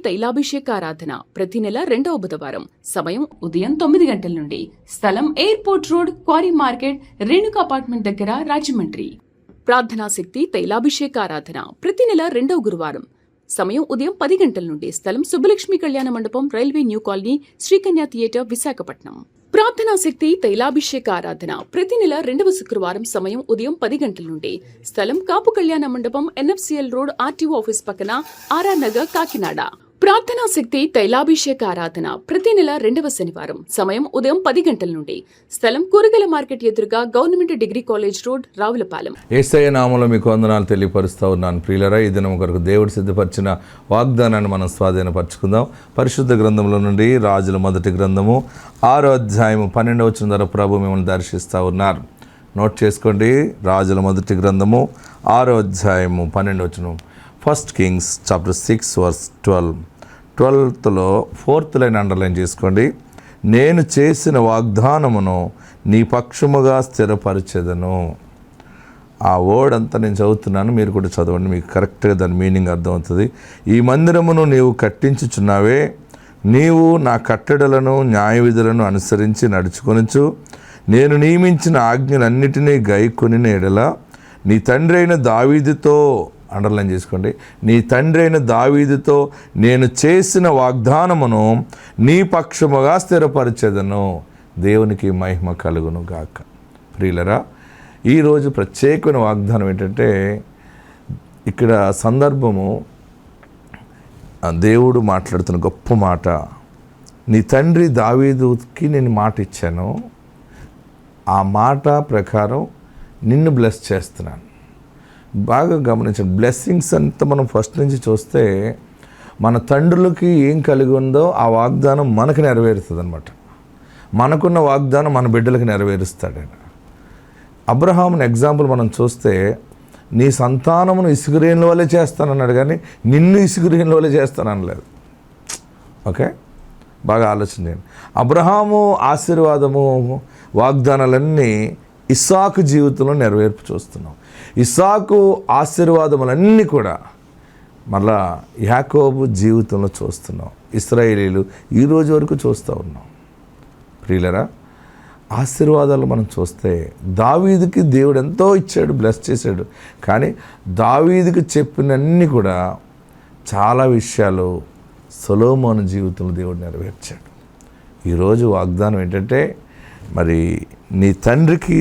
తైలాభిషేక ఆరాధన ప్రతి నెల 2వ బుధవారం. సమయం ఉదయం 9 గంటల నుండి. స్థలం airport road, quarry market, Renuka apartment దగ్గర, రాజమండ్రి. ప్రార్థనా శక్తి తైలాభిషేక ఆరాధన ప్రతి నెల 2వ గురువారం. సమయం ఉదయం 10 గంటల నుండి. స్థలం సుబ్బలక్ష్మి కళ్యాణ మండపం, railway new colony, Srikanya theatre, Visakhapatnam. ప్రార్థనా శక్తి తైలాభిషేక ఆరాధన ప్రతి నెల 2వ శుక్రవారం. సమయం ఉదయం 10 గంటల నుండి. స్థలం కాపు కళ్యాణ మండపం, NFCL రోడ్, RTO ఆఫీస్ పక్కన, RR నగర్, కాకినాడ. ప్రార్థనా శక్తి తైలాభిషేక ఆరాధన ప్రతి నెల 2వ శనివారం. సమయం ఉదయం 10 గంటల నుండి. స్థలం కూరగాయల మార్కెట్ ఎదురుగా, government degree college road, Ravulapalem. Yesayya నామములో మీకు వందనాలు తెలియపరుస్తూ ఉన్నాను ప్రియులరా. ఈ దినం కొరకు దేవుడు సిద్ధపరిచిన వాగ్దానాన్ని మనం స్వాధీనపరచుకుందాం. పరిశుద్ధ గ్రంథంలో నుండి రాజుల మొదటి గ్రంథము 6వ అధ్యాయము 12వ వచనం ద్వారా ప్రభు మిమ్మల్ని దర్శిస్తూ ఉన్నారు. నోట్ చేసుకోండి. రాజుల మొదటి గ్రంథము 6వ అధ్యాయము 12వ వచనం. 1 Kings chapter 6 verse 12. 12th 4th line underline చేసుకోండి. నేను చేసిన వాగ్దానమును నీ పక్షముగా స్థిరపరిచెదను. ఆ వర్డ్ అంతా నేను చదువుతున్నాను, మీరు కూడా చదవండి, మీకు కరెక్ట్గా దాని మీనింగ్ అర్థమవుతుంది. ఈ మందిరమును నీవు కట్టించుచున్నావే, నీవు నా కట్టడలను న్యాయ విధులను అనుసరించి నడుచుకొనుచు నేను నియమించిన ఆజ్ఞలన్నిటినీ గైకొని ఎడల నీ తండ్రి అయిన దావీదుతో, అండర్లైన్ చేసుకోండి, నీ తండ్రి అయిన దావీదుతో నేను చేసిన వాగ్దానమును నీ పక్షముగా స్థిరపరిచెదను. దేవునికి మహిమ కలుగును గాక. ప్రియులరా, ఈరోజు ప్రత్యేకమైన వాగ్దానం ఏంటంటే, ఇక్కడ సందర్భము దేవుడు మాట్లాడుతున్న గొప్ప మాట. నీ తండ్రి దావీదుకి నేను మాట ఇచ్చాను, ఆ మాట ప్రకారం నిన్ను బ్లెస్ చేస్తున్నాను. బాగా గమనించండి. బ్లెస్సింగ్స్ అంతా మనం ఫస్ట్ నుంచి చూస్తే మన తండ్రులకి ఏం కలిగి ఉందో ఆ వాగ్దానం మనకు నెరవేరుతుంది అనమాట. మనకున్న వాగ్దానం మన బిడ్డలకు నెరవేరుస్తాడు ఆయన. అబ్రహాముని ఎగ్జాంపుల్ మనం చూస్తే, నీ సంతానమును ఇసుగురేణుల వల్లే చేస్తానన్నాడు, కానీ నిన్ను ఇసుగురేణుల వల్లే చేస్తాననలేదు. ఓకే, బాగా ఆలోచన చేయండి. అబ్రహాము ఆశీర్వాదము, వాగ్దానాలన్నీ ఇస్సాకు జీవితంలో నెరవేర్పు చూస్తున్నాం. ఇస్సాకు ఆశీర్వాదములన్నీ కూడా మళ్ళా యాకోబు జీవితంలో చూస్తున్నాం. ఇశ్రాయేలీలు ఈ రోజు వరకు చూస్తూ ఉన్నాం. ప్రియులరా, ఆశీర్వాదాలు మనం చూస్తే దావీదుకి దేవుడు ఎంతో ఇచ్చాడు, బ్లెస్ చేశాడు. కానీ దావీదుకి చెప్పినన్ని కూడా చాలా విషయాలు సొలొమోను జీవితంలో దేవుడు నెరవేర్చాడు. ఈరోజు వాగ్దానం ఏంటంటే, మరి నీ తండ్రికి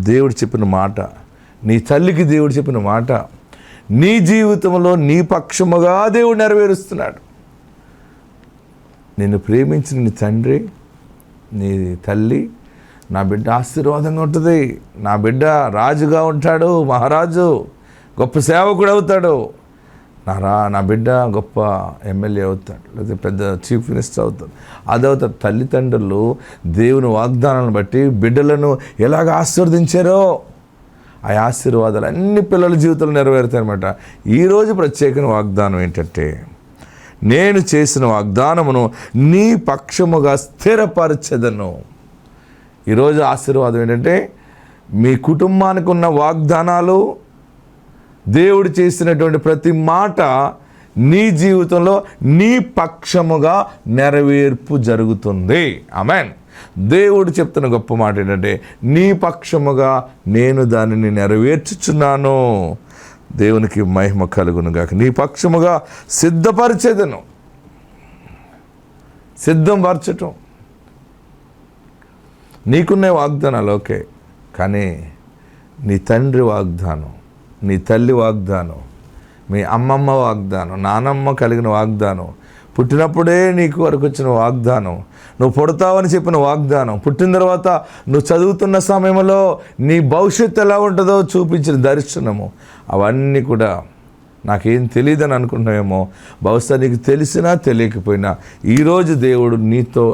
దేవుడు చెప్పిన మాట, నీ తల్లికి దేవుడు చెప్పిన మాట నీ జీవితంలో నీ పక్షముగా దేవుడు నెరవేరుస్తున్నాడు. నిన్ను ప్రేమించిన నీ తండ్రి, నీ తల్లి, నా బిడ్డ ఆశీర్వాదంగా ఉంటుంది, నా బిడ్డ రాజుగా ఉంటాడు, మహారాజు, గొప్ప సేవకుడు అవుతాడు, నా బిడ్డ గొప్ప ఎమ్మెల్యే అవుతాడు, లేకపోతే పెద్ద చీఫ్ మినిస్టర్ అవుతాడు, అదవుతాడు. తల్లిదండ్రులు దేవుని వాగ్దానాలను బట్టి బిడ్డలను ఎలాగ ఆశీర్వదించారో ఆ ఆశీర్వాదాలు అన్ని పిల్లల జీవితంలో నెరవేరుతాయి అనమాట. ఈరోజు ప్రత్యేకమైన వాగ్దానం ఏంటంటే, నేను చేసిన వాగ్దానమును నీ పక్షముగా స్థిరపరచెదను. ఈరోజు ఆశీర్వాదం ఏంటంటే, మీ కుటుంబానికి ఉన్న వాగ్దానాలు, దేవుడు చేసినటువంటి ప్రతి మాట నీ జీవితంలో నీ పక్షముగా నెరవేర్పు జరుగుతుంది. ఆమేన్. దేవుడు చెప్తున్న గొప్ప మాట ఏంటంటే, నీ పక్షముగా నేను దానిని నెరవేర్చుచున్నాను. దేవునికి మహిమ కలుగును గాక. నీ పక్షముగా సిద్ధపరిచేదను. సిద్ధం పరచటం, నీకున్న వాగ్దానాలు ఓకే, కానీ నీ తండ్రి వాగ్దానం, నీ తల్లి వాగ్దానం, మీ అమ్మమ్మ వాగ్దానం, నానమ్మ కలిగిన వాగ్దానం, పుట్టినప్పుడే నీకు వరకు వచ్చిన వాగ్దానం, నువ్వు పుడతావని చెప్పిన వాగ్దానం, పుట్టిన తర్వాత నువ్వు చదువుతున్న సమయంలో నీ భవిష్యత్తు ఎలా ఉంటుందో చూపించిన దర్శనము, అవన్నీ కూడా నాకేం తెలియదని అనుకుంటున్నావేమో, బహుశా నీకు తెలిసినా తెలియకపోయినా ఈరోజు దేవుడు నీతో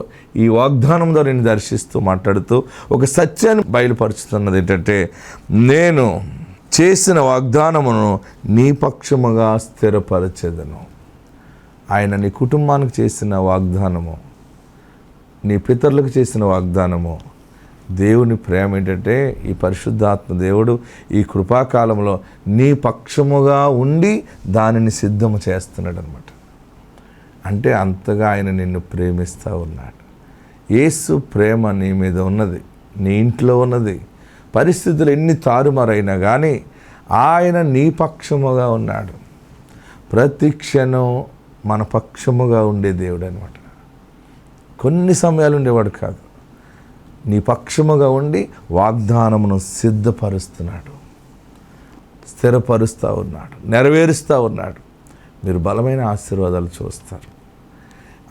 ఈ వాగ్దానం ద్వారా నేను దర్శిస్తూ మాట్లాడుతూ ఒక సత్యాన్ని బయలుపరుచుతున్నది ఏంటంటే, నేను చేసిన వాగ్దానమును నీ పక్షముగా స్థిరపరచెదను. ఆయన నీ కుటుంబానికి చేసిన వాగ్దానము, నీ పితరులకు చేసిన వాగ్దానము, దేవుని ప్రేమ ఏంటంటే, ఈ పరిశుద్ధాత్మ దేవుడు ఈ కృపాకాలంలో నీ పక్షముగా ఉండి దానిని సిద్ధము చేస్తున్నాడు అనమాట. అంటే అంతగా ఆయన నిన్ను ప్రేమిస్తూ ఉన్నాడు. యేసు ప్రేమ నీ మీద ఉన్నది, నీ ఇంట్లో ఉన్నది. పరిస్థితులు ఎన్ని తారుమారైనా కానీ ఆయన నీ పక్షముగా ఉన్నాడు. ప్రతి క్షణం మన పక్షముగా ఉండే దేవుడు అనమాట. కొన్ని సమయాలు ఉండేవాడు కాదు, నీ పక్షముగా ఉండి వాగ్దానమును సిద్ధపరుస్తున్నాడు, స్థిరపరుస్తూ ఉన్నాడు, నెరవేరుస్తూ ఉన్నాడు. మీరు బలమైన ఆశీర్వాదాలు చూస్తారు.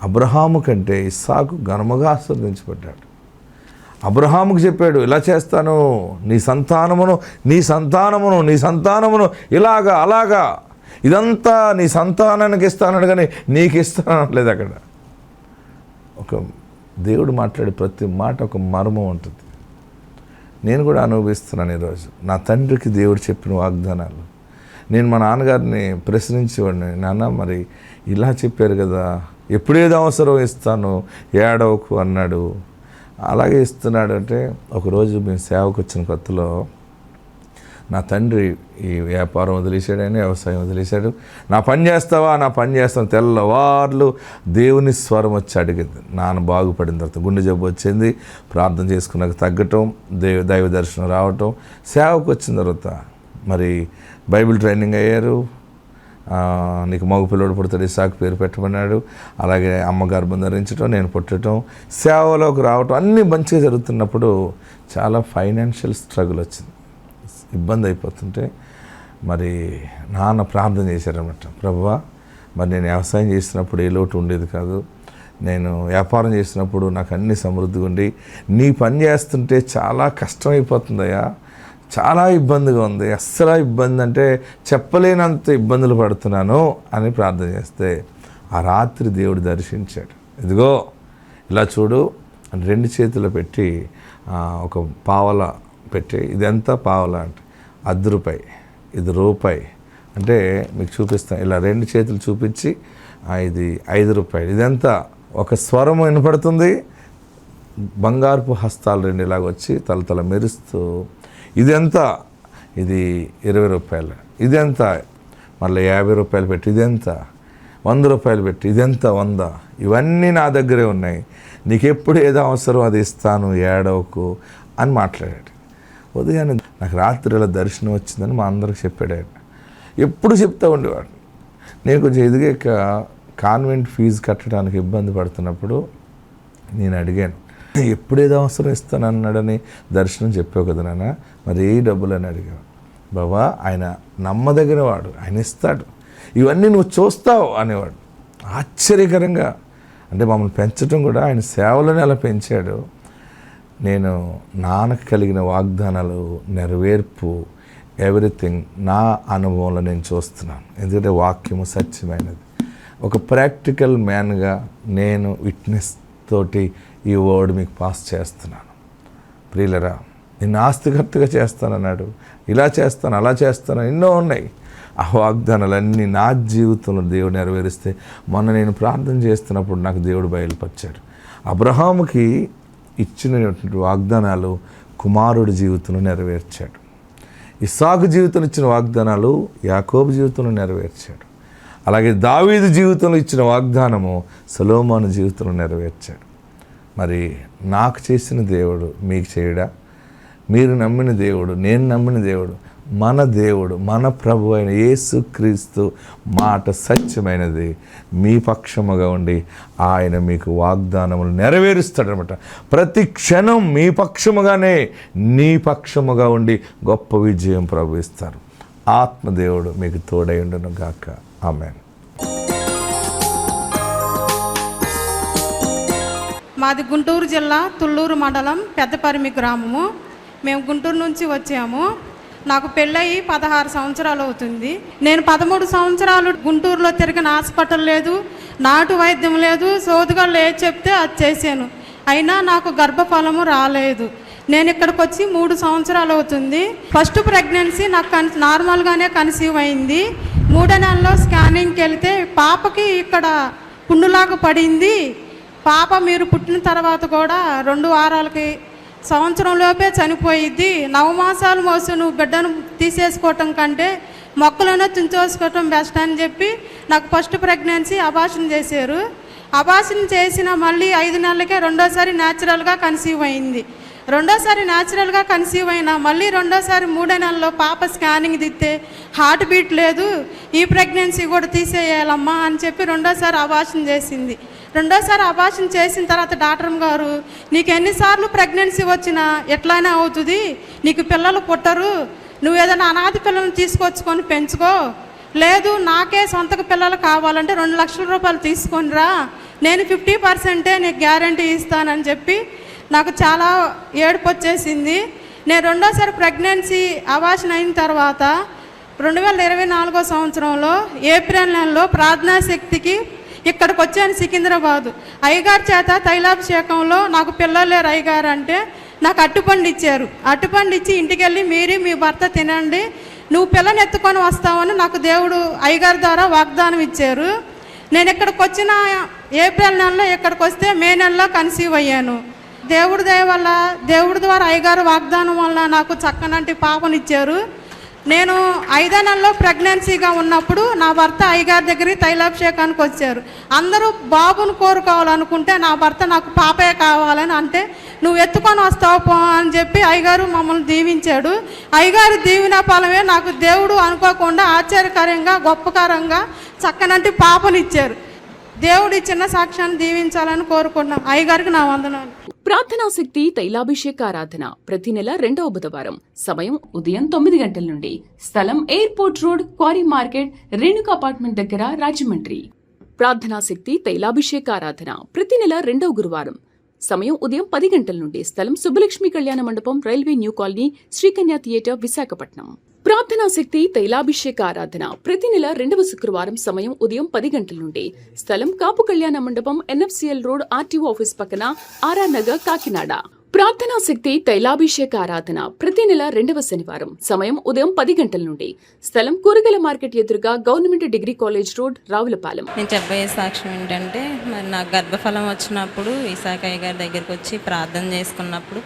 అబ్రహాము కంటే ఇస్సాకు ఘనముగా ఆశీర్వదించబడ్డాడు. అబ్రహాముకు చెప్పాడు, ఇలా చేస్తాను, నీ సంతానమును ఇలాగా అలాగా, ఇదంతా నీ సంతానానికి ఇస్తానడు, కానీ నీకు ఇస్తానట్లేదు. అక్కడ ఒక దేవుడు మాట్లాడే ప్రతి మాట ఒక మర్మం ఉంటుంది. నేను కూడా అనుభవిస్తున్నాను ఈరోజు. నా తండ్రికి దేవుడు చెప్పిన వాగ్దానాలు. నేను మా నాన్నగారిని ప్రశ్నించేవాడిని, నాన్న మరి ఇలా చెప్పారు కదా, ఎప్పుడేదో అవసరం ఇస్తాను, ఏడవకు అన్నాడు. అలాగే ఇస్తున్నాడు. అంటే ఒకరోజు మేము సేవకు వచ్చిన కొత్తలో నా తండ్రి ఈ వ్యాపారం వదిలేశాడు, ఆయన వ్యవసాయం వదిలేశాడు. నా పని చేస్తాను తెల్లవార్లు దేవుని స్వరం వచ్చి అడిగింది. నాన్న బాగుపడిన తర్వాత గుండె జబ్బు వచ్చింది, ప్రార్థన చేసుకున్నాక తగ్గటం, దైవ దర్శనం రావటం. సేవకు వచ్చిన తర్వాత మరి బైబిల్ ట్రైనింగ్ అయ్యారు. నీకు మగ పిల్లడు పుడతాడు, ఇస్సాకు పేరు పెట్టమన్నాడు. అలాగే అమ్మ గర్భం ధరించడం, నేను పుట్టడం, సేవలోకి రావటం అన్నీ మంచిగా జరుగుతున్నప్పుడు చాలా ఫైనాన్షియల్ స్ట్రగుల్ వచ్చింది. ఇబ్బంది అయిపోతుంటే మరి నాన్న ప్రార్థన చేశారన్నమాట. ప్రభువా, మరి నేను వ్యవసాయం చేసినప్పుడు ఏ లోటు ఉండేది కాదు, నేను వ్యాపారం చేసినప్పుడు నాకు అన్ని సమృద్ధిగా ఉండి, నీ పని చేస్తుంటే చాలా కష్టమైపోతుందయ్యా, చాలా ఇబ్బందిగా ఉంది, అస్సలు ఇబ్బంది అంటే చెప్పలేనంత ఇబ్బందులు పడుతున్నాను అని ప్రార్థన చేస్తే ఆ రాత్రి దేవుడు దర్శించాడు. ఇదిగో ఇలా చూడు అని 2 చేతులు పెట్టి ఒక పావల పెట్టి, ఇదంతా పావల అంటే ₹10, ఇది రూపాయి అంటే మీకు చూపిస్తాను. ఇలా 2 చేతులు చూపించి ఇది ₹5, ఇదంతా ఒక స్వరం వినపడుతుంది. బంగారపు హస్తాలు 2 ఇలాగ వచ్చి తలతల మెరుస్తూ, ఇదెంత, ఇది ₹20, ఇదెంత, మళ్ళీ ₹50 పెట్టి, ఇదెంత, ₹100 పెట్టి, ఇదెంత, 100, ఇవన్నీ నా దగ్గరే ఉన్నాయి, నీకు ఎప్పుడు ఏదో అవసరం అది ఇస్తాను, ఏడవకు అని మాట్లాడాడు. ఉదయాన్నే నాకు రాత్రి ఇలా దర్శనం వచ్చిందని మా అందరికి చెప్పాడు ఆయన. ఎప్పుడు చెప్తూ ఉండేవాడు. నేను కొంచెం ఎదిగాక కాన్వెంట్ ఫీజు కట్టడానికి ఇబ్బంది పడుతున్నప్పుడు నేను అడిగాను, ఎప్పుడేదో అవసరం ఇస్తాను అన్నాడని దర్శనం చెప్పావు కదా నాన్న, మరి ఏ డబ్బులు అని అడిగావు. బాబా, ఆయన నమ్మదగిన వాడు, ఆయన ఇస్తాడు, ఇవన్నీ నువ్వు చూస్తావు అనేవాడు. ఆశ్చర్యకరంగా అంటే మమ్మల్ని పెంచడం కూడా ఆయన సేవలోనే అలా పెంచాడు. నేను నాన్నకు కలిగిన వాగ్దానాలు నెరవేర్పు ఎవ్రీథింగ్ నా అనుభవంలో నేను చూస్తున్నాను. ఎందుకంటే వాక్యము సత్యమైనది. ఒక ప్రాక్టికల్ మ్యాన్గా నేను విట్నెస్ తోటి ఈ వర్డ్ మీకు పాస్ చేస్తున్నాను. ప్రియులరా, నిన్ను ఆస్తికర్తగా చేస్తానన్నాడు, ఇలా చేస్తాను, అలా చేస్తాను, ఎన్నో ఉన్నాయి. ఆ వాగ్దానాలన్నీ నా జీవితంలో దేవుడు నెరవేరిస్తే, మొన్న నేను ప్రార్థన చేస్తున్నప్పుడు నాకు దేవుడు బయలుపరిచాడు. అబ్రహాముకి ఇచ్చినటువంటి వాగ్దానాలు కుమారుడి జీవితంలో నెరవేర్చాడు. ఇస్సాకు జీవితంలో ఇచ్చిన వాగ్దానాలు యాకోబు జీవితంలో నెరవేర్చాడు. అలాగే దావీదు జీవితంలో ఇచ్చిన వాగ్దానము సొలొమోను జీవితంలో నెరవేర్చాడు. మరి నాకు చేసిన దేవుడు మీకు చేయడా? మీరు నమ్మిన దేవుడు, నేను నమ్మిన దేవుడు, మన ప్రభు అయిన యేసుక్రీస్తు మాట సత్యమైనది. మీ పక్షముగా ఉండి ఆయన మీకు వాగ్దానములు నెరవేరుస్తాడనమాట. ప్రతి క్షణం మీ పక్షముగానే, నీ పక్షముగా ఉండి గొప్ప విజయం ప్రభు ఇస్తారు. ఆత్మదేవుడు మీకు తోడై ఉండును గాక. ఆమేన్. మాది గుంటూరు జిల్లా తుళ్ళూరు మండలం పెద్దపరిమి గ్రామము. మేము గుంటూరు నుంచి వచ్చాము. నాకు పెళ్ళయి 16 సంవత్సరాలు అవుతుంది. నేను 13 సంవత్సరాలు గుంటూరులో తిరిగిన హాస్పిటల్ లేదు, నాటు వైద్యం లేదు, సోదుగా లేదు చెప్తే అది చేశాను. అయినా నాకు గర్భఫలము రాలేదు. నేను ఇక్కడికి వచ్చి 3 సంవత్సరాలు అవుతుంది. ఫస్ట్ ప్రెగ్నెన్సీ నాకు నార్మల్గానే కన్సీవ్ అయింది. 3వ నెలలో స్కానింగ్కి వెళితే పాపకి ఇక్కడ పుండులాగా పడింది. పాప మీరు పుట్టిన తర్వాత కూడా 2 వారాలకి సంవత్సరంలోపే చనిపోయిద్ది. 9 మాసాలు మోసి నువ్వు బిడ్డను తీసేసుకోవటం కంటే మొక్కలోనే తుంచోసుకోవటం బెస్ట్ అని చెప్పి నాకు ఫస్ట్ ప్రెగ్నెన్సీ అబార్షన్ చేశారు. అబార్షన్ చేసిన మళ్ళీ 5 నెలలకే రెండోసారి న్యాచురల్గా కన్సీవ్ అయింది. రెండోసారి న్యాచురల్గా కన్సీవ్ అయినా మళ్ళీ రెండోసారి 3వ నెలలో పాప స్కానింగ్ తీస్తే హార్ట్ బీట్ లేదు, ఈ ప్రెగ్నెన్సీ కూడా తీసేయాలమ్మా అని చెప్పి రెండోసారి అబార్షన్ చేసింది. రెండోసారి అబార్షన్ చేసిన తర్వాత డాక్టర్ గారు, నీకు ఎన్నిసార్లు ప్రెగ్నెన్సీ వచ్చినా ఎట్లయినా అవుతుంది, నీకు పిల్లలు పుట్టరు, నువ్వు ఏదైనా అనాథ పిల్లల్ని తీసుకొచ్చుకొని పెంచుకో, లేదు నాకే సొంతకు పిల్లలు కావాలంటే 2 లక్షల రూపాయలు తీసుకొనిరా, నేను 50% నీకు గ్యారంటీ ఇస్తానని చెప్పి నాకు చాలా ఏడుపు వచ్చేసింది. నేను రెండోసారి ప్రెగ్నెన్సీ అబార్షన్ అయిన తర్వాత 2024 సంవత్సరంలో ఏప్రిల్ నెలలో ప్రార్థనా శక్తికి ఇక్కడికి వచ్చాను సికింద్రాబాదు. అయ్యగారి చేత తైలాభిషేకంలో నాకు పిల్లలు లేరు అయ్యగారు అంటే నాకు అట్టుపండు ఇచ్చారు. అట్టుపండు ఇచ్చి ఇంటికి వెళ్ళి మీరు మీ భర్త తినండి, నువ్వు పిల్లని ఎత్తుకొని వస్తావని నాకు దేవుడు అయ్యగారి ద్వారా వాగ్దానం ఇచ్చారు. నేను ఇక్కడికి వచ్చిన ఏప్రిల్ నెలలో ఇక్కడికి వస్తే మే నెలలో కన్సీవ్ అయ్యాను. దేవుడి దయ వల్ల, దేవుడి ద్వారా అయ్యగారు వాగ్దానం వల్ల నాకు చక్కనంటి పాపనిచ్చారు. నేను 5వ నెలలో ప్రెగ్నెన్సీగా ఉన్నప్పుడు నా భర్త అయ్యగారి దగ్గరికి తైలాభిషేకానికి వచ్చారు. అందరూ బాబును కోరుకోవాలనుకుంటే నా భర్త నాకు పాపే కావాలని అంటే, నువ్వు ఎత్తుకొని వస్తావు పో అని చెప్పి అయ్యగారు మమ్మల్ని దీవించాడు. అయ్యగారు దీవెన ఫలమే నాకు దేవుడు అనుకోకుండా ఆశ్చర్యకరంగా గొప్పకరంగా చక్కనంటి పాపనిచ్చారు. దేవుడి చిన్న సాక్ష్యాన్ని దీవించాలని కోరుకుంటున్నాం. అయ్యగారికి నా వందనాలు. ప్రార్థనా శక్తి తైలాభిషేక ఆరాధన ప్రతి నెల 2వ బుధవారం. సమయం ఉదయం 9 గంటల నుండి. స్థలం airport road, quarry market, Renuka apartment దగ్గర, రాజమండ్రి. ప్రార్థనా శక్తి తైలాభిషేక ఆరాధన ప్రతి నెల 2వ గురువారం. సమయం ఉదయం 10 గంటల నుండి. స్థలం సుబ్బలక్ష్మి కళ్యాణ మండపం, railway new colony, Srikanya theatre, Visakhapatnam. ప్రార్థనా శక్తి తైలాభిషేక ఆరాధన ప్రతి నెల 2వ శుక్రవారం. సమయం ఉదయం 10 గంటల నుండి. స్థలం కాపు కళ్యాణ మండపం, NFCL రోడ్, RTO ఆఫీస్ పక్కన, RR నగర్, కాకినాడ. ప్రార్థనా శక్తి తైలాభిషేక ఆరాధన ప్రతి నెల 2వ శనివారం. సమయం ఉదయం 10 గంటల నుండి. స్థలం కూరగాయల మార్కెట్ ఎదురుగా, government degree college road, Ravulapalem. నేను చెప్పబోయే సాక్ష్యం ఏంటంటే, మరి నాకు గర్భఫలం వచ్చినప్పుడు ఇసాకయ్య గారి దగ్గరికి వచ్చి ప్రార్థన చేసుకున్నప్పుడు,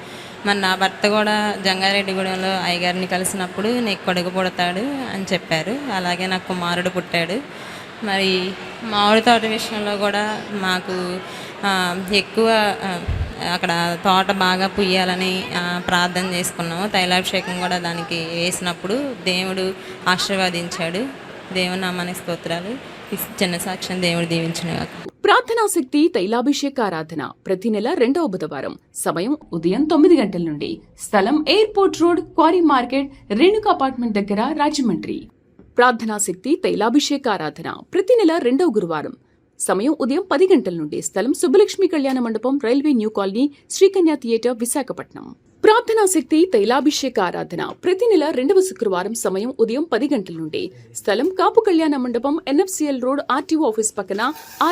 మరి నా భర్త కూడా జంగారెడ్డిగూడెంలో అయ్యగారిని కలిసినప్పుడు నీకు కొడుకు పుడతాడు అని చెప్పారు. అలాగే నాకు కుమారుడు పుట్టాడు. మరి మామిడి తోట విషయంలో కూడా మాకు ఎక్కువ అక్కడ తోట బాగా పుయ్యాలని ప్రార్థన చేసుకున్నాము. తైలాభిషేకం కూడా దానికి వేసినప్పుడు దేవుడు ఆశీర్వదించాడు. దేవుని నామానికి స్తోత్రాలు. చిన్న సాక్ష్యం దేవుడు దీవించునుగాక. ప్రార్థనా శక్తి తైలాభిషేక ఆరాధన ప్రతి నెల 2వ బుధవారం. సమయం ఉదయం 9 గంటల నుండి. స్థలం airport road, quarry market, Renuka apartment దగ్గర, రాజమండ్రి. ప్రార్థనా శక్తి తైలాభిషేక ఆరాధన ప్రతి నెల 2వ గురువారం. సమయం ఉదయం 10 గంటల నుండి. స్థలం సుబ్బలక్ష్మి కళ్యాణ మండపం, railway new colony, Srikanya theatre, Visakhapatnam. ప్రార్థనా శక్తి తైలాభిషేక ఆరాధన ప్రతి నెల 2వ శుక్రవారం. సమయం ఉదయం 10 గంటల నుండి. స్థలం కాపు కళ్యాణ మండపం, NFCL రోడ్, RTO ఆఫీస్ పక్కన,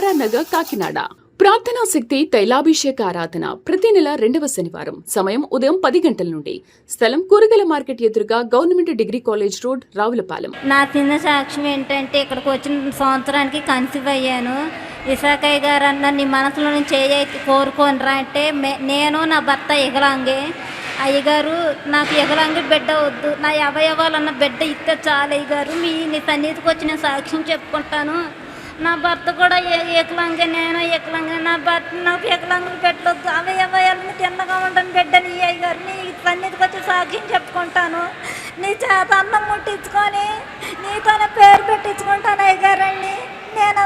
RR నగర్, కాకినాడ. ప్రార్థనా శక్తి తైలాభిషేక ఆరాధన ప్రతి నెల 2వ శనివారం. సమయం ఉదయం 10 గంటల నుండి. స్థలం కూరగాయల మార్కెట్ ఎదురుగా, government degree college road, Ravulapalem. నా చిన్న సాక్ష్యం ఏంటంటే, ఇక్కడికి వచ్చిన సంవత్సరానికి కన్సీవ్ అయ్యాను. ఇసాకయ్య గారు అన్న నీ మనసులో నుంచి ఏదైతే కోరుకోనరా అంటే, నేను నా భర్త వికలాంగే. అయ్యగారు నాకు వికలాంగి బిడ్డ వద్దు, నా అవయవాలన్న బిడ్డ ఇస్తే చాలు అయ్యగారు, నీ సన్నిధికి వచ్చి నేను సాక్ష్యం చెప్పుకుంటాను. నా భర్త కూడా వికలాంగే, నేను వికలాంగే, నా భర్త నాకు వికలాంగులు పెట్టొద్దు, అవయవాలను తిన్నగా ఉండని బిడ్డని అయ్యగారు నీ సన్నిధికి వచ్చి సాక్ష్యం చెప్పుకుంటాను. నీ చేత అన్నం ముట్టించుకొని నీతోనే పేరు పెట్టించుకుంటాను అయ్యగారండి. నేను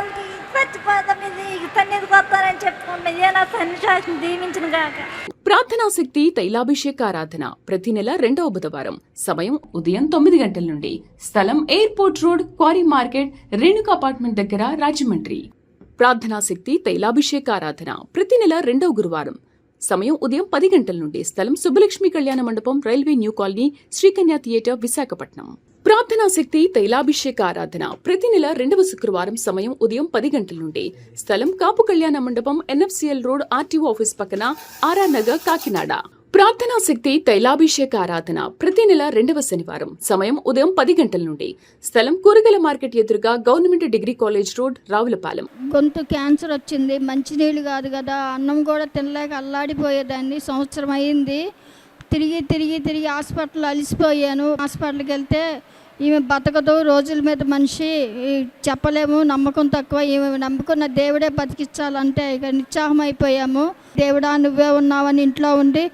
చచ్చిపోతాం, ఇది సన్నిధికి వస్తానని చెప్పుకుంటాను. ఏ నా సన్నిసాక్షి దీవించిన గాక. ప్రార్థనా శక్తి తైలాభిషేక ఆరాధన ప్రతి నెల 2వ బుధవారం. సమయం ఉదయం 9 గంటల నుండి. స్థలం airport road, quarry market, Renuka apartment దగ్గర, రాజమండ్రి. ప్రార్థనా శక్తి తైలాభిషేక ఆరాధన ప్రతి నెల 2వ గురువారం. సమయం ఉదయం 10 గంటల నుండి. స్థలం సుబ్బలక్ష్మి కళ్యాణ మండపం, railway new colony, Srikanya theatre, Visakhapatnam. ప్రార్థనా శక్తి తైలాభిషేక ఆరాధన ప్రతి నెల 2వ శుక్రవారం. సమయం ఉదయం 10 గంటల నుండి. స్థలం కాపు కళ్యాణ మండపం, NFCL రోడ్, RTO ఆఫీస్ పక్కన, RR నగర్, కాకినాడ. ప్రార్థనా శక్తి తైలాభిషేక ఆరాధన ప్రతి నెల 2వ శనివారం. సమయం ఉదయం 10 గంటల నుండి. స్థలం కూరగాయల మార్కెట్ ఎదురుగా, government degree college road, Ravulapalem. గొంతు క్యాన్సర్ వచ్చింది, మంచినీళ్ళు కాదు కదా, అన్నం కూడా తినలేక అల్లాడిపోయేదాన్ని. సంవత్సరం అయింది. తిరిగి హాస్పిటల్ అలిసిపోయాను. హాస్పిటల్కి వెళ్తే ఈమె బతకదు, రోజుల మీద మనిషి, చెప్పలేము, నమ్మకం తక్కువ, ఈమె నమ్ముకున్న దేవుడే బతికించాలంటే ఇక నిత్సాహం అయిపోయాము. దేవుడా నువ్వే ఉన్నావని ఇంట్లో ఉండి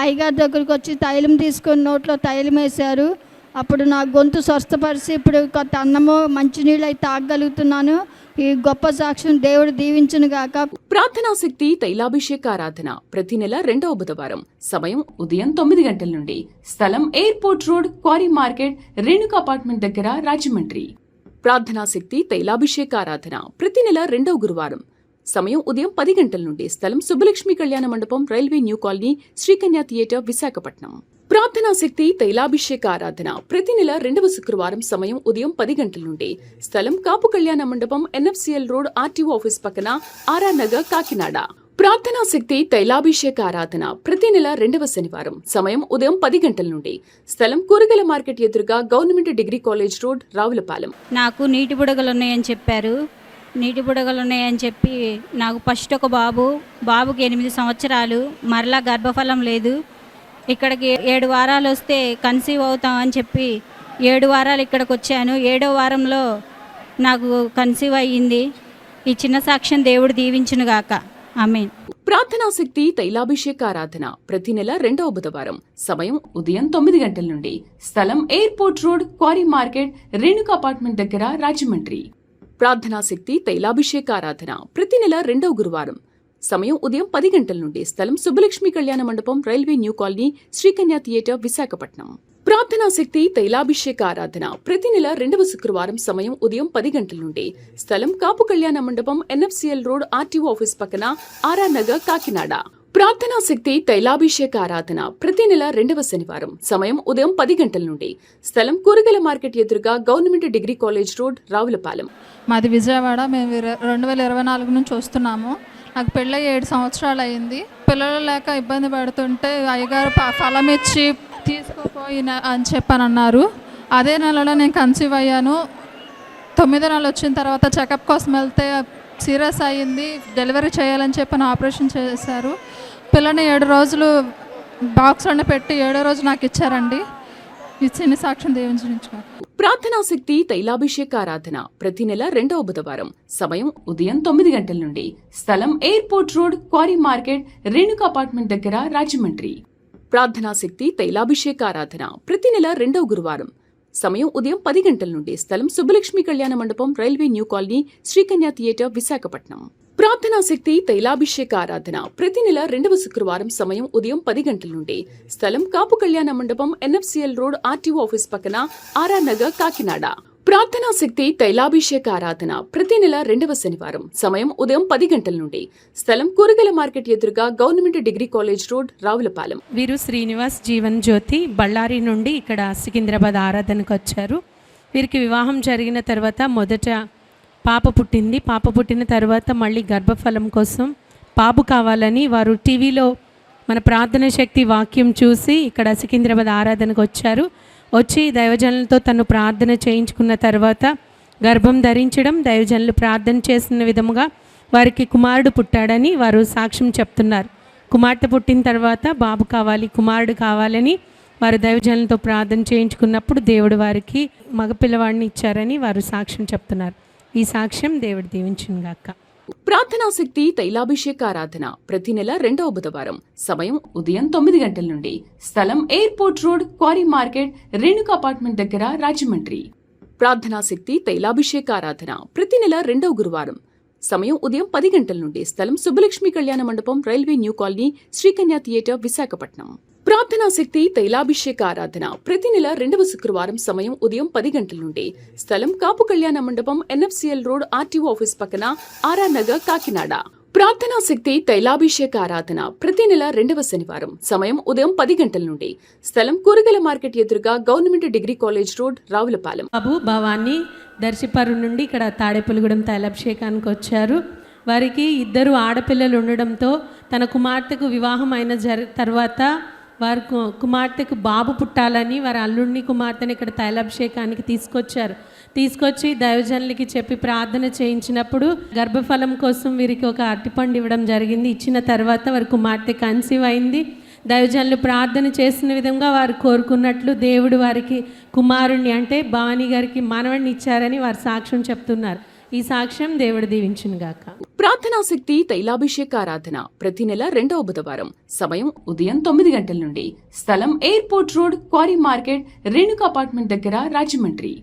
అయ్యగారి దగ్గరికి వచ్చి తైలం తీసుకొని నోట్లో తైలం వేశారు. అప్పుడు నా గొంతు స్వస్థపరిచి ఇప్పుడు కొత్త అన్నము మంచినీళ్ళు అయితే తాగగలుగుతున్నాను. ఈ గొప్ప సాక్ష్యం దేవుడు దీవించును గాక. ప్రార్థనా శక్తి తైలాభిషేక ఆరాధన ప్రతి నెల 2వ బుధవారం. సమయం ఉదయం 9 గంటల నుండి. స్థలం airport road, quarry market, Renuka apartment దగ్గర, రాజమండ్రి. ప్రార్థనా శక్తి తైలాభిషేక ఆరాధన ప్రతి నెల 2వ గురువారం. సమయం ఉదయం 10 గంటల నుండి. స్థలం సుబ్బలక్ష్మి కళ్యాణ మండపం, railway new colony, Srikanya theatre, Visakhapatnam. ప్రార్థనా శక్తి తైలాభిషేక ఆరాధన ప్రతి నెల 2వ శుక్రవారం. సమయం ఉదయం 10 గంటల నుండి. స్థలం కాపు కళ్యాణ మండపం, ఎన్ఎఫ్సిఎల్ రోడ్, ఆర్టీఓ ఆఫీస్ పక్కన, ఆర్ఆర్ నగర్, కాకినాడ. ప్రార్థనా శక్తి తైలాభిషేక ఆరాధన ప్రతి నెల 2వ శనివారం. సమయం ఉదయం 10 గంటల నుండి. స్థలం కూరగాయల మార్కెట్ ఎదురుగా, government degree college road, Ravulapalem. నాకు నీటి బుడగలు ఉన్నాయని చెప్పారు. నీటి బుడగలు ఉన్నాయని చెప్పి నాకు ఫస్ట్ ఒక బాబుకి 8 సంవత్సరాలు, మరలా గర్భఫలం లేదు. ఇక్కడికి 7 వారాలు వస్తే కన్సీవ్ అవుతామని చెప్పి 7 వారాలు ఇక్కడికి వచ్చాను. 7వ వారంలో నాకు కన్సీవ్ అయ్యింది. ఈ చిన్న సాక్ష్యం దేవుడు దీవించును గాక. ఆమేన్. ప్రార్థనా శక్తి తైలాభిషేక ఆరాధన ప్రతి నెల 2వ బుధవారం. సమయం ఉదయం 9 గంటల నుండి. స్థలం airport road, quarry market, Renuka apartment దగ్గర, రాజమండ్రి. ప్రార్థనా శక్తి తైలాభిషేక ఆరాధన ప్రతి నెల 2వ గురువారం. సమయం ఉదయం 10 గంటల నుండి. స్థలం సుబ్బలక్ష్మి కళ్యాణ మండపం, railway new colony, Srikanya theatre, Visakhapatnam. ప్రార్థనా శక్తి తైలాభిషేక ఆరాధన ప్రతి నెల 2వ శుక్రవారం. సమయం ఉదయం 10 గంటల నుండి. స్థలం కాపు కళ్యాణ మండపం, ఎన్ఎఫ్సిఎల్ రోడ్, ఆర్టీఓ ఆఫీస్ పక్కన, ఆర్ఆర్ నగర్, కాకినాడ. ప్రార్థనా శక్తి తైలాభిషేక ఆరాధన ప్రతి నెల 2వ శనివారం. సమయం ఉదయం 10 గంటల నుండి. స్థలం కూరగాయల మార్కెట్ ఎదురుగా, government degree college road, Ravulapalem. మాది విజయవాడ. మేము 2024 నుంచి వస్తున్నాము. నాకు పెళ్ళి 7 సంవత్సరాలు అయింది. పిల్లలు లేక ఇబ్బంది పడుతుంటే అయ్యగారు ఫలం ఇచ్చి తీసుకోపోయిన అని చెప్పానన్నారు. అదే నెలలో నేను కన్సీవ్ అయ్యాను. 9వ నెల వచ్చిన తర్వాత చెకప్ కోసం వెళ్తే సీరియస్ అయ్యింది. డెలివరీ చేయాలని చెప్పి ఆపరేషన్ చేశారు. పిల్లని 7 రోజులు బాక్స్లోనే పెట్టి 7వ రోజు నాకు ఇచ్చారండి. ఈ చిన్న సాక్ష్యం దీవించుకో. ప్రార్థనా శక్తి తైలాభిషేక ఆరాధన ప్రతి నెల 2వ బుధవారం. సమయం ఉదయం 9 గంటల నుండి. స్థలం airport road, quarry market, Renuka apartment దగ్గర, రాజమండ్రి. ప్రార్థనా శక్తి తైలాభిషేక ఆరాధన ప్రతి నెల 2వ గురువారం. సమయం ఉదయం 10 గంటల నుండి. స్థలం సుబ్బలక్ష్మి కళ్యాణ మండపం, railway new colony, Srikanya theatre, Visakhapatnam. ప్రార్థనా శక్తి తైలాభిషేక ఆరాధన ప్రతి నెల 2వ శుక్రవారం. సమయం ఉదయం 10 గంటల నుండి. స్థలం కాపు కళ్యాణ మండపం, ఎన్ఎఫ్సిఎల్ రోడ్, ఆర్టీఓ ఆఫీస్ పక్కన, ఆర్ఆర్ నగర్, కాకినాడ. ప్రార్థనా శక్తి తైలాభిషేక ఆరాధన ప్రతి నెల 2వ శనివారం. సమయం ఉదయం 10 గంటల నుండి. స్థలం కూరగాయల మార్కెట్ ఎదురుగా, government degree college road, Ravulapalem. వీరు శ్రీనివాస్ జీవన్ జ్యోతి బళ్ళారి నుండి ఇక్కడ సికింద్రాబాద్ ఆరాధనకు వచ్చారు. వీరికి వివాహం జరిగిన తర్వాత మొదట పాప పుట్టింది. పాప పుట్టిన తర్వాత మళ్ళీ గర్భఫలం కోసం బాబు కావాలని వారు టీవీలో మన ప్రార్థన శక్తి వాక్యం చూసి ఇక్కడ సికింద్రాబాద్ ఆరాధనకు వచ్చారు. వచ్చి దైవజనులతో తను ప్రార్థన చేయించుకున్న తర్వాత గర్భం ధరించడం, దైవజనులు ప్రార్థన చేసిన విధముగా వారికి కుమారుడు పుట్టాడని వారు సాక్ష్యం చెప్తున్నారు. కుమార్తె పుట్టిన తర్వాత బాబు కావాలి, కుమారుడు కావాలని వారు దైవజనులతో ప్రార్థన చేయించుకున్నప్పుడు దేవుడు వారికి మగపిల్లవాడిని ఇచ్చారని వారు సాక్ష్యం చెప్తున్నారు. ఈ సాక్ష్యం దేవుడు దీవించును గాక. ప్రార్థనా శక్తి తైలాభిషేక ఆరాధన ప్రతి నెల 2వ బుధవారం. సమయం ఉదయం 9 గంటల నుండి. స్థలం airport road, quarry market, Renuka apartment దగ్గర, రాజమండ్రి. ప్రార్థనా శక్తి తైలాభిషేక ఆరాధన ప్రతి నెల 2వ గురువారం. సమయం ఉదయం 10 గంటల నుండి. స్థలం సుబ్బలక్ష్మి కళ్యాణ మండపం, railway new colony, Srikanya theatre, Visakhapatnam. ప్రార్థనా శక్తి తైలాభిషేక ఆరాధన ప్రతి నెల 2వ శుక్రవారం. సమయం ఉదయం 10 గంటల నుండి. స్థలం కాపు కళ్యాణ మండపం, ఎన్ఎఫ్సిఎల్ రోడ్, ఆర్టీఓ ఆఫీస్ పక్కన, ఆర్ఆర్ నగర్, కాకినాడ. ప్రార్థనా శక్తి తైలాభిషేక ఆరాధన ప్రతి నెల 2వ శనివారం. సమయం ఉదయం 10 గంటల నుండి. స్థలం కూరగాయల మార్కెట్ ఎదురుగా, government degree college road, Ravulapalem. Babu Bhavani Darsiparu నుండి ఇక్కడ తాడేపల్లిగూడెం తైలాభిషేకానికి వచ్చారు. వారికి 2 ఆడపిల్లలు ఉండడంతో తన కుమార్తెకు వివాహం అయిన తర్వాత వారు కుమార్తెకు బాబు పుట్టాలని వారి అల్లుడిని కుమార్తెని ఇక్కడ తైలాభిషేకానికి తీసుకొచ్చి దైవజనులకి చెప్పి ప్రార్థన చేయించినప్పుడు గర్భఫలం కోసం వీరికి ఒక అరటిపండు ఇవ్వడం జరిగింది. ఇచ్చిన తర్వాత వారి కుమార్తె కన్సీవ్ అయింది. దైవజనులు ప్రార్థన చేసిన విధంగా వారు కోరుకున్నట్లు దేవుడు వారికి కుమారుణ్ణి అంటే భవానీ గారికి మనవడిని ఇచ్చారని వారు సాక్ష్యం చెప్తున్నారు. ఈ సాక్ష్యం దేవుడు దీవించును గాక. ప్రార్థనా శక్తి తైలాభిషేక ఆరాధన ప్రతి నెల 2వ బుధవారం. సమయం ఉదయం 9 గంటల నుండి. స్థలం airport road, quarry market, Renuka apartment దగ్గర, రాజమండ్రి.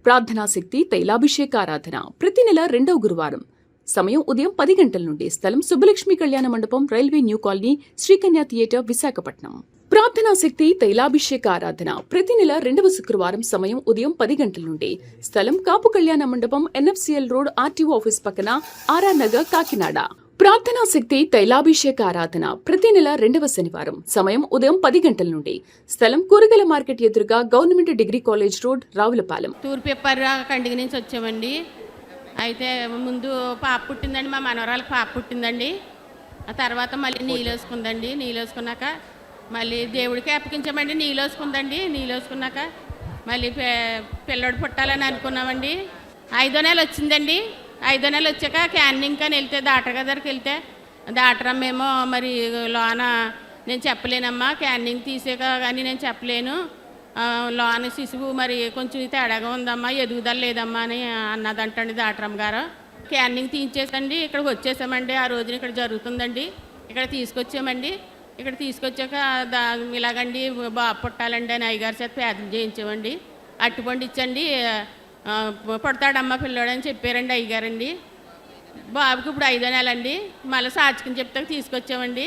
ప్రార్థనా శక్తి తైలాభిషేక ఆరాధన ప్రతి నెల 2వ గురువారం. సమయం ఉదయం 10 గంటల నుండి. స్థలం సుబ్బలక్ష్మి కళ్యాణ మండపం, railway new colony, Srikanya theatre, Visakhapatnam. ప్రార్థనా శక్తి తైలాభిషేక ఆరాధన ప్రతి నెల 2వ శుక్రవారం. సమయం ఉదయం 10 గంటల నుండి. స్థలం కాపు కళ్యాణ మండపం, NFCL రోడ్, RTO ఆఫీస్ పక్కన, RR నగర్, కాకినాడ. ప్రార్థనా శక్తి తైలాభిషేక ఆరాధన ప్రతి నెల 2వ శనివారం. సమయం ఉదయం 10 గంటల నుండి. స్థలం కూరగాయల మార్కెట్ ఎదురుగా, government degree college road, Ravulapalem. Thurpuparra Kandiga నుంచి వచ్చామండి. అయితే ముందు పాప పుట్టిందండి, మా మనవరాలకు పాప పుట్టిందండి. ఆ తర్వాత మళ్ళీ నీళ్ళేసుకుందండి. నీళ్ళేసుకున్నాక మళ్ళీ దేవుడికి అప్పగించామండి. నీళ్ళేసుకుందండి. నీళ్ళేసుకున్నాక మళ్ళీ పిల్లడు పుట్టాలని అనుకున్నామండి. 5వ నెల వచ్చిందండి. 5వ నెల వచ్చాక క్యాన్నింగ్ అని వెళ్తే డాక్టర్ దగ్గరికి వెళ్తే డాక్టరమ్మేమో మరి లోన నేను చెప్పలేనమ్మా, క్యాన్నింగ్ తీసాక కానీ నేను చెప్పలేను, లోన శిశువు మరి కొంచెం తేడాగా ఉందమ్మా, ఎదుగుదల లేదమ్మా అని అన్నదంటండి డాక్టరమ్మ గారు. క్యాన్నింగ్ తీయించేసండి ఇక్కడికి వచ్చేసామండి. ఆ రోజున ఇక్కడ జరుగుతుందండి. ఇక్కడ తీసుకొచ్చామండి. ఇక్కడ తీసుకొచ్చాక ఇలాగండి బాబు పుట్టాలండి అని అయ్యగారి చేత పేదలు చేయించామండి. అట్టుపండు ఇచ్చండి, పుడతాడమ్మ పిల్లోడు అని చెప్పారండి అయ్యగారండి. బాబుకి ఇప్పుడు 5వ నెల అండి. మళ్ళీ సాక్షిని చెప్తాక తీసుకొచ్చామండి.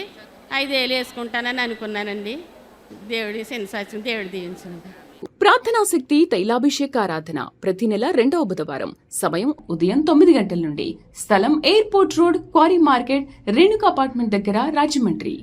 5 ఏళ్ళు వేసుకుంటానని అనుకున్నానండి. దేవుడి సెన్సాక్షన్ దేవుడి దీవించండి. ప్రార్థనా శక్తి తైలాభిషేక ఆరాధన ప్రతి నెల 2వ బుధవారం. సమయం ఉదయం 9 గంటల నుండి. స్థలం airport road, quarry market, Renuka apartment దగ్గర, రాజమండ్రి.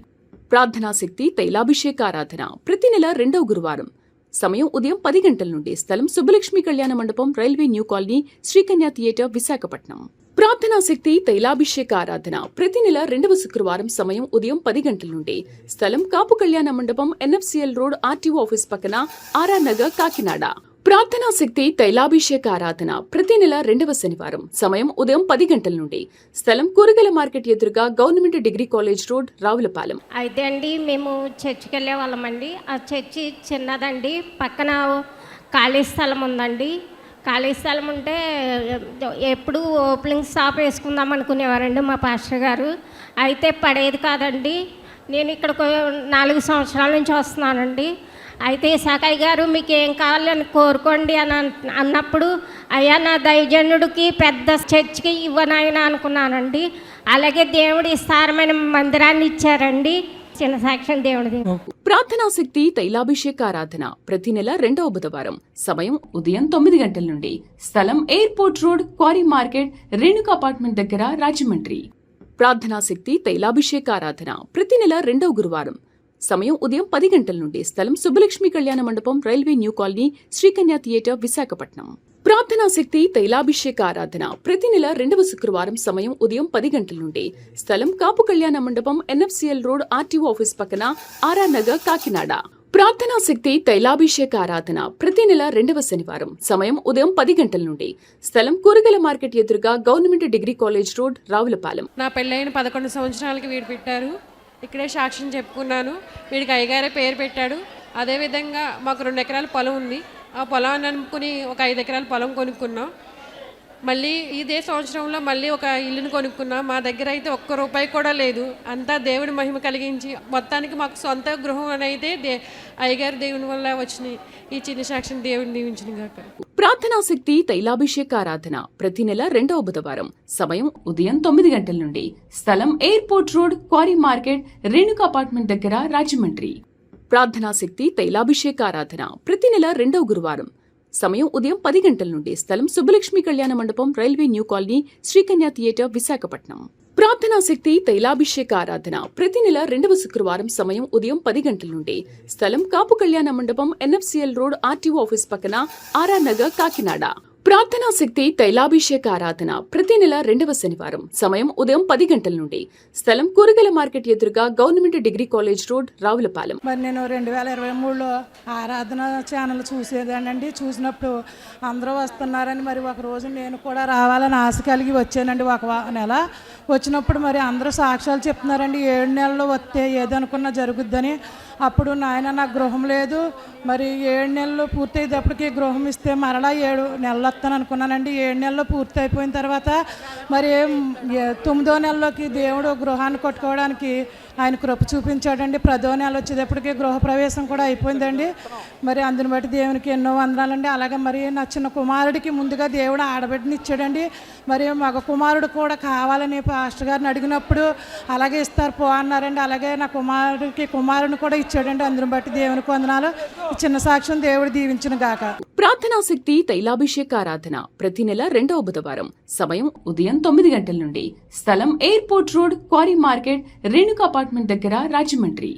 ప్రార్థనా శక్తి తైలాభిషేక ఆరాధన ప్రతి నెల 2వ గురువారం. సమయం ఉదయం 10 గంటల నుండి. స్థలం సుబ్బలక్ష్మి కళ్యాణ మండపం, railway new colony, Srikanya theatre, Visakhapatnam. ప్రార్థనా శక్తి తైలాభిషేక ఆరాధన ప్రతి నెల 2వ శుక్రవారం. సమయం ఉదయం 10 గంటల నుండి. స్థలం కాపు కళ్యాణ మండపం, NFCL రోడ్, RTO ఆఫీస్ పక్కన, RR నగర్, కాకినాడ. ప్రార్థనా శక్తి తైలాభిషేక ఆరాధన ప్రతి నెల 2వ శనివారం. సమయం ఉదయం 10 గంటల నుండి. స్థలం కూరగాయల మార్కెట్ ఎదురుగా, government degree college road, Ravulapalem. అయితే అండి మేము చర్చికి వెళ్ళే వాళ్ళమండి. ఆ చర్చి చిన్నదండి. పక్కన ఖాళీ స్థలం ఉందండి. ఖాళీ స్థలం ఉంటే ఎప్పుడు ఓపెనింగ్ షాప్ వేసుకుందాం అనుకునేవారండి మా పాస్టర్ గారు. అయితే పడేది కాదండి. నేను ఇక్కడ 4 సంవత్సరాల నుంచి వస్తున్నానండి. అయితే సాకయ్య గారు మీకు ఏం కావాలని కోరుకోండి అని అన్నప్పుడు, అయ్యా నా దైవజనుడికి పెద్ద చర్చికి ఇవ్వనైనా అనుకున్నానండి. అలాగే దేవుడు విస్తారమైన మందిరాన్ని ఇచ్చారండి. చిన్న సాక్ష్యం దేవుడిది. ప్రార్థనా శక్తి తైలాభిషేక ఆరాధన ప్రతి నెల 2వ బుధవారం. సమయం ఉదయం 9 గంటల నుండి. స్థలం airport road, quarry market, Renuka apartment దగ్గర, రాజమండ్రి. ప్రార్థనా శక్తి తైలాభిషేక ఆరాధన ప్రతి నెల 2వ గురువారం. సమయం ఉదయం 10 గంటల నుండి. స్థలం సుబ్బలక్ష్మి కళ్యాణ మండపం, railway new colony, Srikanya theatre, Visakhapatnam. ప్రార్థనా శక్తి తైలాభిషేక ఆరాధన ప్రతి నెల 2వ శుక్రవారం. సమయం ఉదయం 10 గంటల నుండి. స్థలం కాపు కళ్యాణ మండపం, NFCL రోడ్, RTO ఆఫీస్ పక్కన, RR నగర్, కాకినాడ. ప్రార్థనా శక్తి తైలాభిషేక ఆరాధన ప్రతి నెల 2వ శనివారం. సమయం ఉదయం 10 గంటల నుండి. స్థలం కూరగాయల మార్కెట్ ఎదురుగా, government degree college road, Ravulapalem. నా పెళ్ళైన 11 సంవత్సరాలకి వీడు పెట్టారు. ఇక్కడే సాక్ష్యం చెప్పుకున్నాను. వీడికి అయ్యగారే పేరు పెట్టాడు. అదేవిధంగా మాకు 2 ఎకరాల పొలం ఉంది. ఆ పొలాన్ని అనుకుని ఒక 5 ఎకరాల పొలం కొనుక్కున్నాం. మళ్ళీ ఇదే సంవత్సరంలో మళ్ళీ ఒక ఇల్లుని కొనుక్కున్నాం. మా దగ్గర అయితే ఒక్క రూపాయి కూడా లేదు. అంతా దేవుడి మహిమ కలిగించి మొత్తానికి మాకు సొంత గృహం అనేది అయ్యగారు దేవుని వల్ల వచ్చినాయి. ఈ చిన్న సాక్ష్యం దేవుడిని దీవించిన గాక. ప్రార్థనా శక్తి తైలాభిషేక ఆరాధన ప్రతి నెల 2వ బుధవారం. సమయం ఉదయం 9 గంటల నుండి. స్థలం airport road, quarry market, Renuka apartment దగ్గర, రాజమండ్రి. ప్రార్థనా శక్తి తైలాభిషేక ఆరాధన ప్రతి నెల 2వ గురువారం. సమయం ఉదయం 10 గంటల నుండి. స్థలం సుబ్బలక్ష్మి కళ్యాణ మండపం, railway new colony, Srikanya theatre, Visakhapatnam. ప్రార్థనా శక్తి తైలాభిషేక ఆరాధన ప్రతి నెల 2వ శుక్రవారం. సమయం ఉదయం 10 గంటల నుండి. స్థలం కాపు కళ్యాణ మండపం, NFCL రోడ్, RTO ఆఫీస్ పక్కన, RR నగర్, కాకినాడ. ప్రార్థనా శక్తి తైలాభిషేక ఆరాధన ప్రతి నెల 2వ శనివారం సమయం ఉదయం 10 గంటల నుండి స్థలం కూరగాయల మార్కెట్ ఎదురుగా government degree college road Ravulapalem. మరి నేను 2023లో ఆరాధన ఛానల్ చూసేదానండి. చూసినప్పుడు అందరూ వస్తున్నారని మరి ఒక రోజు నేను కూడా రావాలని ఆశ కలిగి వచ్చానండి. ఒక నెల వచ్చినప్పుడు మరి అందరూ సాక్ష్యాలు చెప్తున్నారండి. 7 నెలలు వస్తే ఏదనుకున్నా జరుగుద్దని. అప్పుడు నాయన నాకు గృహం లేదు, మరి 7 నెలలు పూర్తయ్యేటప్పటికి గృహం ఇస్తే మరలా 7 నెలలు వస్తాను అనుకున్నానండి. 7 నెలలు పూర్తి అయిపోయిన తర్వాత మరి 9వ నెలలోకి దేవుడు గృహాన్ని కట్టుకోవడానికి ఆయన కృప చూపించాడండి. 10వ నెల వచ్చేటప్పటికి గృహప్రవేశం కూడా అయిపోయిందండి. మరి అందుని బట్టి దేవునికి ఎన్నో వందనాలండి. అలాగే మరి నా చిన్న కుమారుడికి ముందుగా దేవుడు ఆడబిడ్డని ఇచ్చాడండి. మరి మగ కుమారుడు కూడా కావాలని పాస్టర్ గారిని అడిగినప్పుడు అలాగే ఇస్తారు పో అన్నారండి. అలాగే నా కుమారుడిని కూడా ఇచ్చాడండి. అందుని బట్టి దేవునికి వందనాలు. ఈ చిన్న సాక్ష్యం దేవుడు దీవించును గాక. ప్రార్థనా శక్తి తైలాభిషేక ఆరాధన ప్రతి నెల 2వ బుధవారం సమయం ఉదయం 9 గంటల నుండి స్థలం airport road quarry market Renuka apartment దగ్గర రాజమండ్రి.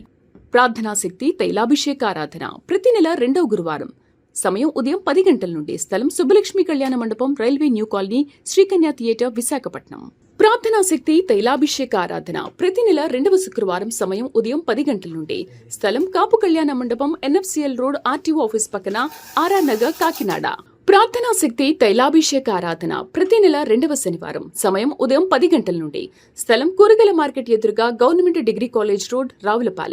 ప్రార్థనా శక్తి తైలాభిషేక ఆరాధన ప్రతి నెల 2వ గురువారం సమయం ఉదయం 10 గంటల నుండి స్థలం సుబ్బలక్ష్మి కళ్యాణ మండపం railway new colony Srikanya theatre Visakhapatnam. ప్రార్థనా శక్తి తైలాభిషేక ఆరాధన ప్రతి నెల 2వ శుక్రవారం సమయం ఉదయం 10 గంటల నుండి స్థలం కాపు కళ్యాణ మండపం NFCL రోడ్ RTO ఆఫీస్ పక్కన ఆర్ఆర్ నగర్ కాకినాడ. ప్రార్థనా శక్తి తైలాభిషేక ఆరాధన ప్రతి నెల 2వ శనివారం సమయం ఉదయం 10 గంటల నుండి స్థలం కూరగాయల మార్కెట్ ఎదురుగా government degree college road Ravulapalem.